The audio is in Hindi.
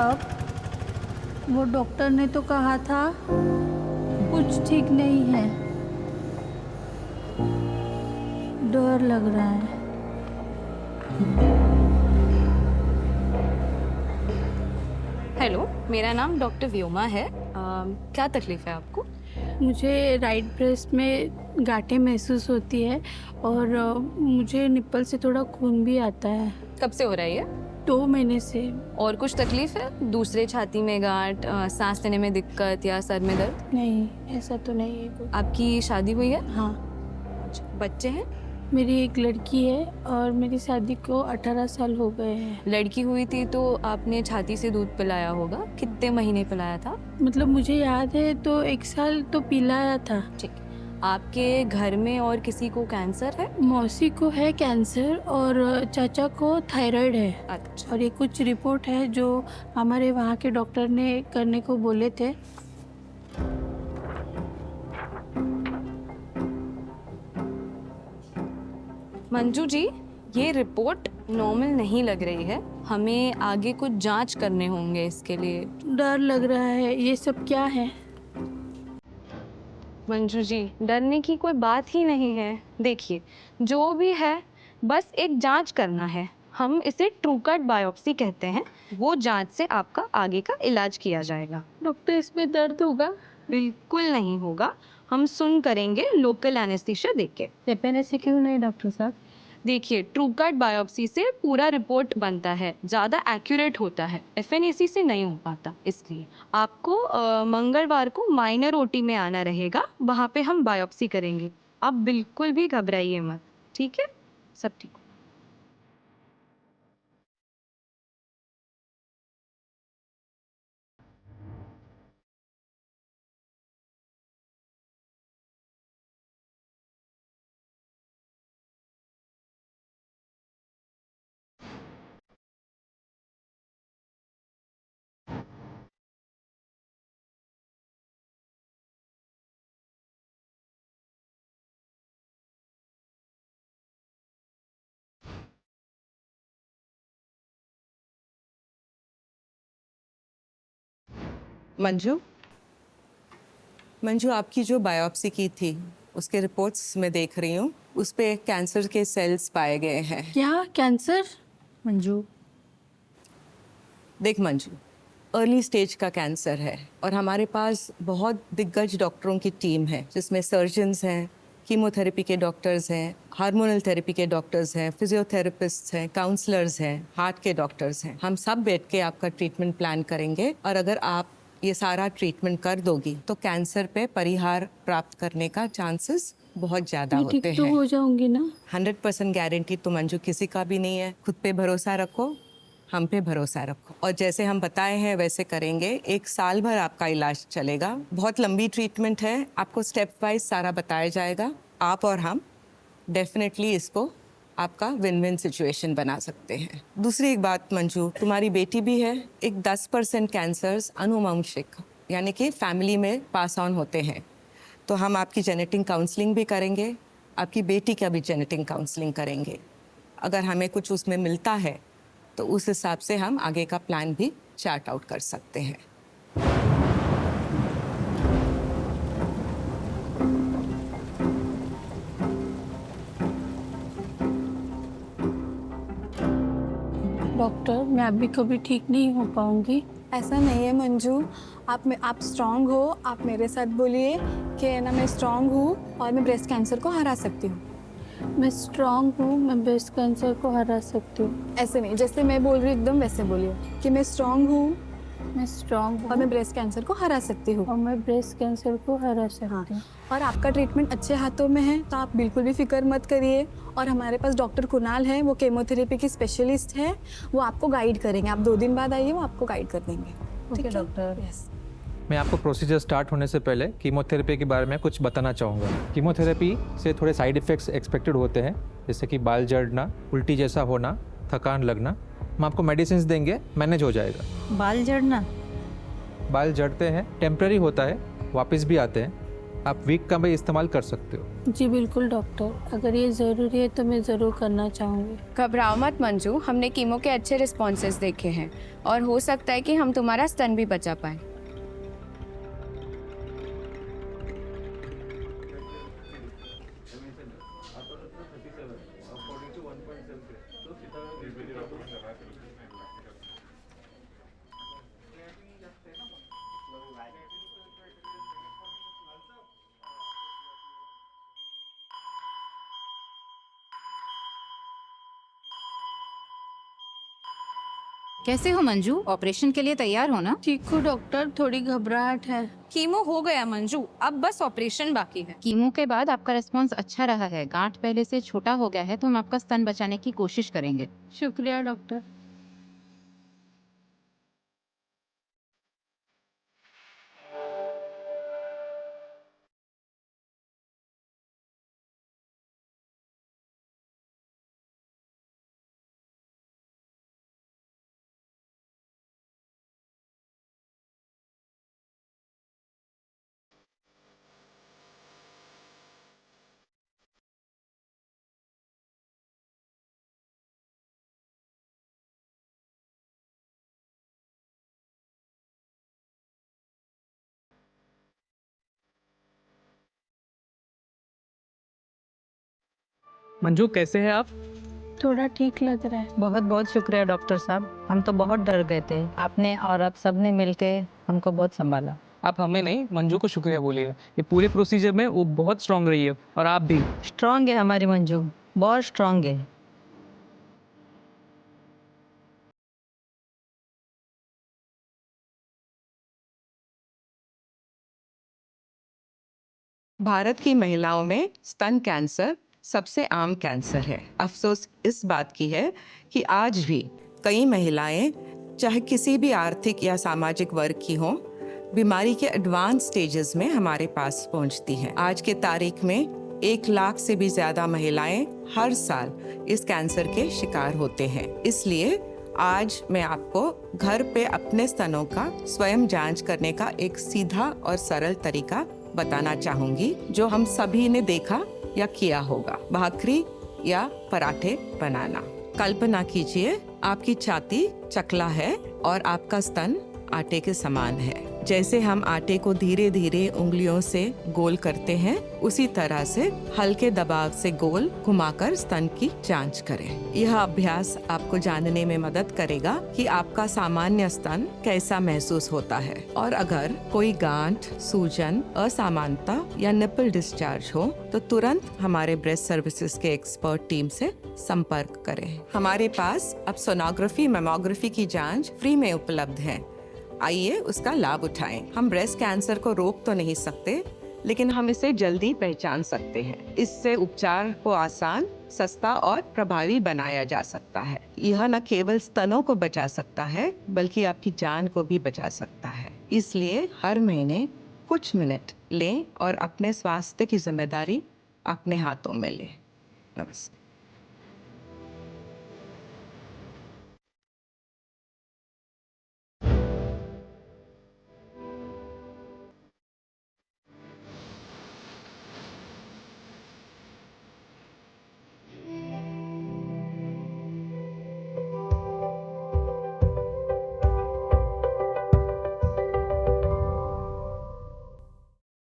साहब, वो डॉक्टर ने तो कहा था कुछ ठीक नहीं है। डर लग रहा है। हेलो, मेरा नाम डॉक्टर व्योमा है। क्या तकलीफ है आपको? मुझे राइट ब्रेस्ट में गांठें महसूस होती है और मुझे निप्पल से थोड़ा खून भी आता है। कब से हो रहा है ये? 2 महीने से। और कुछ तकलीफ है? दूसरे छाती में गांठ, सांस लेने में दिक्कत या सर में दर्द? नहीं, ऐसा तो नहीं है कुछ। आपकी शादी हुई है? हाँ, बच्चे हैं? मेरी एक लड़की है और मेरी शादी को 18 साल हो गए हैं। लड़की हुई थी तो आपने छाती से दूध पिलाया होगा। कितने महीने पिलाया था? मतलब मुझे याद है तो 1 साल तो पिलाया था। ठीक। आपके घर में और किसी को कैंसर है? मौसी को है कैंसर और चाचा को थायराइड है। अच्छा। और ये कुछ रिपोर्ट है जो हमारे वहाँ के डॉक्टर ने करने को बोले थे। मंजू जी, ये रिपोर्ट नॉर्मल नहीं लग रही है। हमें आगे कुछ जांच करने होंगे इसके लिए। डर लग रहा है। ये सब क्या है? मंजू जी, डरने की कोई बात ही नहीं है। देखिए, जो भी है बस एक जांच करना है। हम इसे ट्रू कट बायोप्सी कहते हैं। वो जांच से आपका आगे का इलाज किया जाएगा। डॉक्टर, इसमें दर्द होगा? बिल्कुल नहीं होगा। हम सुन करेंगे लोकल एनेस्थीसिया देके। से क्यों नहीं डॉक्टर साहब? देखिए, ट्रू कट बायोप्सी से पूरा रिपोर्ट बनता है, ज़्यादा एक्यूरेट होता है। एफएनएसी से नहीं हो पाता। इसलिए आपको मंगलवार को माइनर ओटी में आना रहेगा। वहाँ पे हम बायोप्सी करेंगे। आप बिल्कुल भी घबराइए मत, ठीक है? सब ठीक। मंजू, मंजू आपकी जो बायोप्सी की थी उसके रिपोर्ट्स मैं देख रही हूँ। उस पे कैंसर के सेल्स पाए गए हैं। क्या कैंसर? मंजू, देख मंजू, अर्ली स्टेज का कैंसर है और हमारे पास बहुत दिग्गज डॉक्टरों की टीम है जिसमें सर्जन्स हैं, कीमोथेरेपी के डॉक्टर्स हैं, हार्मोनल थेरेपी के डॉक्टर्स हैं, फिजियोथेरेपिस्ट हैं, काउंसलर्स हैं, हार्ट के डॉक्टर्स हैं। हम सब बैठ के आपका ट्रीटमेंट प्लान करेंगे और अगर आप ये सारा ट्रीटमेंट कर दोगी तो कैंसर पे परिहार प्राप्त करने का चांसेस बहुत ज़्यादा मैं होते ठीक तो हैं। हो जाऊंगी ना? 100% गारंटी तो मंजू किसी का भी नहीं है। खुद पे भरोसा रखो, हम पे भरोसा रखो और जैसे हम बताए हैं वैसे करेंगे। 1 साल भर आपका इलाज चलेगा। बहुत लंबी ट्रीटमेंट है। आपको स्टेप वाइज सारा बताया जाएगा। आप और हम डेफिनेटली इसको आपका विन विन सिचुएशन बना सकते हैं। दूसरी एक बात मंजू, तुम्हारी बेटी भी है। एक 10% कैंसर्स अनुवांशिक यानी कि फैमिली में पास ऑन होते हैं। तो हम आपकी जेनेटिक काउंसलिंग भी करेंगे, आपकी बेटी का भी जेनेटिक काउंसलिंग करेंगे। अगर हमें कुछ उसमें मिलता है तो उस हिसाब से हम आगे का प्लान भी चार्ट आउट कर सकते हैं। डॉक्टर, मैं अभी कभी ठीक नहीं हो पाऊंगी। ऐसा नहीं है मंजू। आप स्ट्रांग हो। आप मेरे साथ बोलिए कि ना मैं स्ट्रांग हूँ और मैं ब्रेस्ट कैंसर को हरा सकती हूँ। मैं स्ट्रांग हूँ, मैं ब्रेस्ट कैंसर को हरा सकती हूँ। ऐसे नहीं, जैसे मैं बोल रही हूँ एकदम वैसे बोलिए कि मैं स्ट्रांग हूँ मैं स्ट्रांग और हूँ मैं ब्रेस्ट कैंसर को हरा सकती हूँ। और मैं ब्रेस्ट कैंसर को हरा सकती हाँ, हूँ। और आपका ट्रीटमेंट अच्छे हाथों में है तो आप बिल्कुल भी फिक्र मत करिए। और हमारे पास डॉक्टर कुणाल है, वो केमोथेरेपी की स्पेशलिस्ट है। वो आपको गाइड करेंगे। आप 2 दिन बाद आइए, वो आपको गाइड कर देंगे। ठीक है डॉक्टर। यस। मैं आपको प्रोसीजर स्टार्ट होने से पहले कीमोथेरेपी के बारे में कुछ बताना चाहूँगा। कीमोथेरेपी से थोड़े साइड इफ़ेक्ट्स एक्सपेक्टेड होते हैं, जैसे कि बाल झड़ना, उल्टी जैसा होना, थकान लगना। हम आपको मेडिसिन देंगे, मैनेज हो जाएगा। बाल झड़ना? बाल झड़ते हैं, टेम्प्रेरी होता है, वापस भी आते हैं। आप वीक का भी इस्तेमाल कर सकते हो। जी बिल्कुल डॉक्टर, अगर ये ज़रूरी है तो मैं ज़रूर करना चाहूँगी। घबराओ मत मंजू, हमने कीमो के अच्छे रिस्पॉन्सेज देखे हैं और हो सकता है कि हम तुम्हारा स्तन भी बचा पाए। कैसे हो मंजू? ऑपरेशन के लिए तैयार हो ना? ठीक हूँ डॉक्टर, थोड़ी घबराहट है। कीमो हो गया मंजू, अब बस ऑपरेशन बाकी है। कीमो के बाद आपका रिस्पांस अच्छा रहा है, गांठ पहले से छोटा हो गया है, तो हम आपका स्तन बचाने की कोशिश करेंगे। शुक्रिया डॉक्टर। मंजू कैसे हैं आप? थोड़ा ठीक लग रहा है। बहुत बहुत शुक्रिया डॉक्टर साहब, हम तो बहुत डर गए थे। आपने और आप सबने मिलके हमको बहुत संभाला। आप हमें नहीं, मंजू को शुक्रिया बोलिए। ये पूरे प्रोसीजर में वो बहुत स्ट्रांग रही है और आप भी। स्ट्रांग है हमारी मंजू, बहुत स्ट्रांग है। भारत की महिलाओं में स्तन कैंसर सबसे आम कैंसर है। अफसोस इस बात की है कि आज भी कई महिलाएं, चाहे किसी भी आर्थिक या सामाजिक वर्ग की हों, बीमारी के एडवांस स्टेजेस में हमारे पास पहुंचती हैं। आज के तारीख में 1 लाख से भी ज्यादा महिलाएं हर साल इस कैंसर के शिकार होते हैं। इसलिए आज मैं आपको घर पे अपने स्तनों का स्वयं जांच करने का एक सीधा और सरल तरीका बताना चाहूंगी, जो हम सभी ने देखा या किया होगा। भाकरी या पराठे बनाना। कल्पना कीजिए आपकी छाती चकला है और आपका स्तन आटे के समान है। जैसे हम आटे को धीरे धीरे उंगलियों से गोल करते हैं, उसी तरह से हल्के दबाव से गोल घुमाकर स्तन की जांच करें। यह अभ्यास आपको जानने में मदद करेगा कि आपका सामान्य स्तन कैसा महसूस होता है, और अगर कोई गांठ, सूजन, असामान्यता या निपल डिस्चार्ज हो तो तुरंत हमारे ब्रेस्ट सर्विसेज के एक्सपर्ट टीम से संपर्क करें। हमारे पास अब सोनोग्राफी, मैमोग्राफी की जांच फ्री में उपलब्ध है। आइए उसका लाभ उठाएं। हम ब्रेस्ट कैंसर को रोक तो नहीं सकते, लेकिन हम इसे जल्दी पहचान सकते हैं। इससे उपचार को आसान, सस्ता और प्रभावी बनाया जा सकता है। यह न केवल स्तनों को बचा सकता है, बल्कि आपकी जान को भी बचा सकता है। इसलिए हर महीने कुछ मिनट लें और अपने स्वास्थ्य की जिम्मेदारी अपने हाथों में लें। नमस्ते।